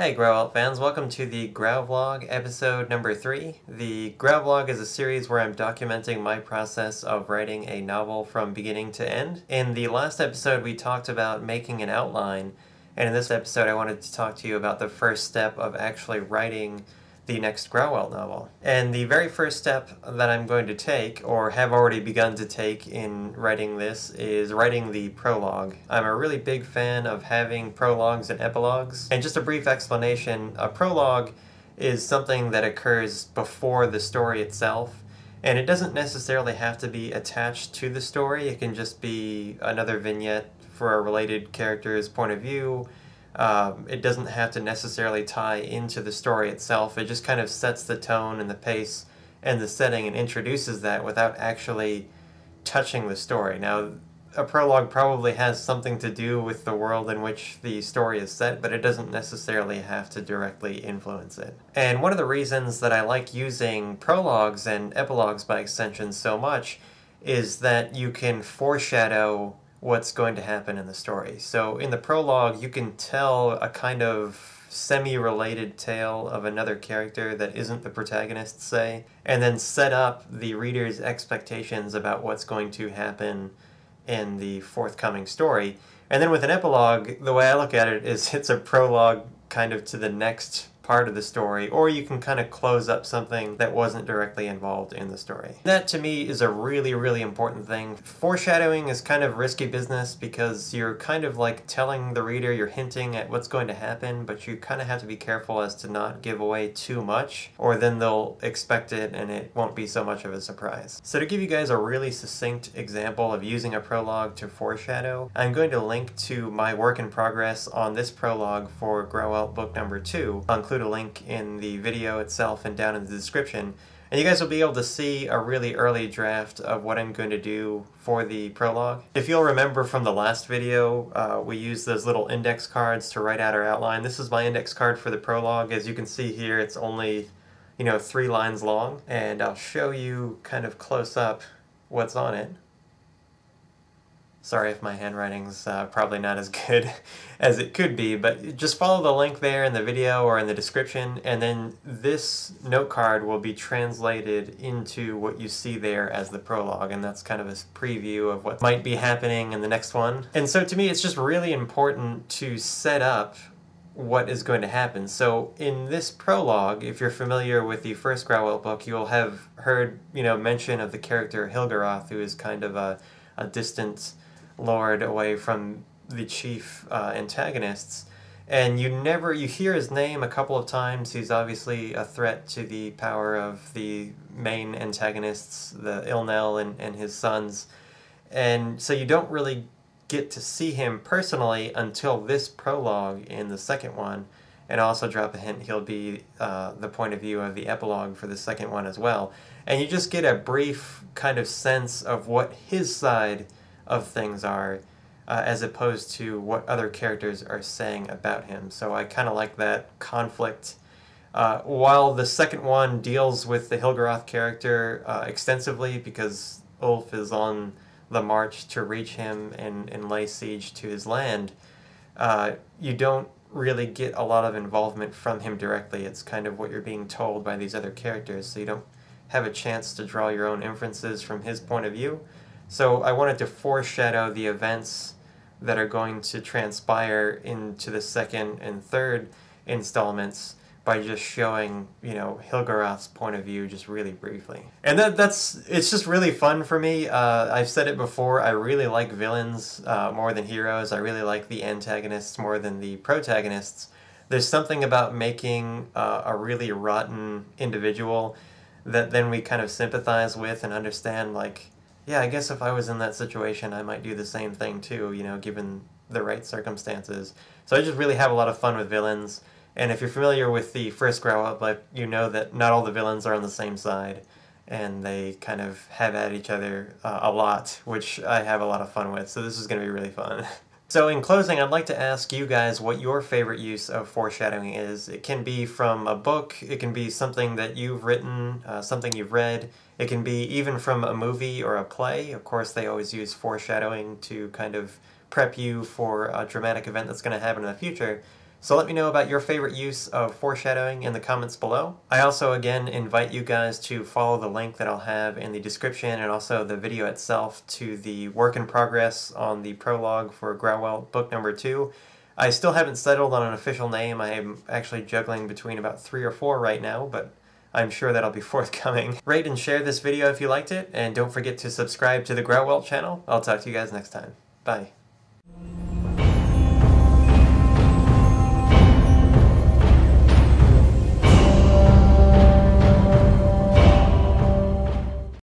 Hey Grauwelt fans, welcome to the Grauvlog episode number 3. The Grauvlog is a series where I'm documenting my process of writing a novel from beginning to end. In the last episode we talked about making an outline, and in this episode I wanted to talk to you about the first step of actually writing the next Grauwelt novel. And the very first step that I'm going to take, or have already begun to take in writing this, is writing the prologue. I'm a really big fan of having prologues and epilogues. And just a brief explanation, a prologue is something that occurs before the story itself. And it doesn't necessarily have to be attached to the story. It can just be another vignette for a related character's point of view. It doesn't have to necessarily tie into the story itself. It just kind of sets the tone and the pace and the setting and introduces that without actually touching the story. Now, a prologue probably has something to do with the world in which the story is set, but it doesn't necessarily have to directly influence it. And one of the reasons that I like using prologues and epilogues by extension so much is that you can foreshadow what's going to happen in the story. So in the prologue, you can tell a kind of semi-related tale of another character that isn't the protagonist, say, and then set up the reader's expectations about what's going to happen in the forthcoming story. And then with an epilogue, the way I look at it is it's a prologue kind of to the next part of the story, or you can kind of close up something that wasn't directly involved in the story. That to me is a really, really important thing. Foreshadowing is kind of risky business because you're kind of like telling the reader, you're hinting at what's going to happen, but you kind of have to be careful as to not give away too much, or then they'll expect it and it won't be so much of a surprise. So to give you guys a really succinct example of using a prologue to foreshadow, I'm going to link to my work in progress on this prologue for Grauwelt book number 2. I'll include a link in the video itself and down in the description, and you guys will be able to see a really early draft of what I'm going to do for the prologue. If you'll remember from the last video, we used those little index cards to write out our outline. This is my index card for the prologue. As you can see here, it's only 3 lines long, and I'll show you kind of close up what's on it. Sorry if my handwriting's probably not as good as it could be, but just follow the link there in the video or in the description, and then this note card will be translated into what you see there as the prologue, and that's kind of a preview of what might be happening in the next one. And so to me, it's just really important to set up what is going to happen. So in this prologue, if you're familiar with the first Grauwelt book, you'll have heard mention of the character Hilgeroth, who is kind of a distant lord away from the chief antagonists, and you hear his name a couple of times. He's obviously a threat to the power of the main antagonists, the Ilnel and his sons, and so you don't really get to see him personally until this prologue in the second one. And also drop a hint, he'll be the point of view of the epilogue for the second one as well. And you just get a brief kind of sense of what his side of things are, as opposed to what other characters are saying about him. So I kind of like that conflict. While the second one deals with the Hilgeroth character extensively, because Ulf is on the march to reach him and lay siege to his land, you don't really get a lot of involvement from him directly. It's kind of what you're being told by these other characters, so you don't have a chance to draw your own inferences from his point of view. So I wanted to foreshadow the events that are going to transpire into the second and third installments by just showing, Hilgeroth's point of view just really briefly. And it's just really fun for me. I've said it before, I really like villains more than heroes. I really like the antagonists more than the protagonists. There's something about making a really rotten individual that then we kind of sympathize with and understand, like, yeah, I guess if I was in that situation, I might do the same thing too, given the right circumstances. So I just really have a lot of fun with villains. And if you're familiar with the first Grauwelt, you know that not all the villains are on the same side, and they kind of have at each other a lot, which I have a lot of fun with, so this is going to be really fun. So in closing, I'd like to ask you guys what your favorite use of foreshadowing is. It can be from a book, it can be something that you've written, something you've read, it can be even from a movie or a play. Of course, they always use foreshadowing to kind of prep you for a dramatic event that's going to happen in the future. So let me know about your favorite use of foreshadowing in the comments below. I also again invite you guys to follow the link that I'll have in the description and also the video itself to the work in progress on the prologue for Grauwelt book number 2. I still haven't settled on an official name. I am actually juggling between about 3 or 4 right now, but I'm sure that'll be forthcoming. Rate and share this video if you liked it, and don't forget to subscribe to the Grauwelt channel. I'll talk to you guys next time. Bye.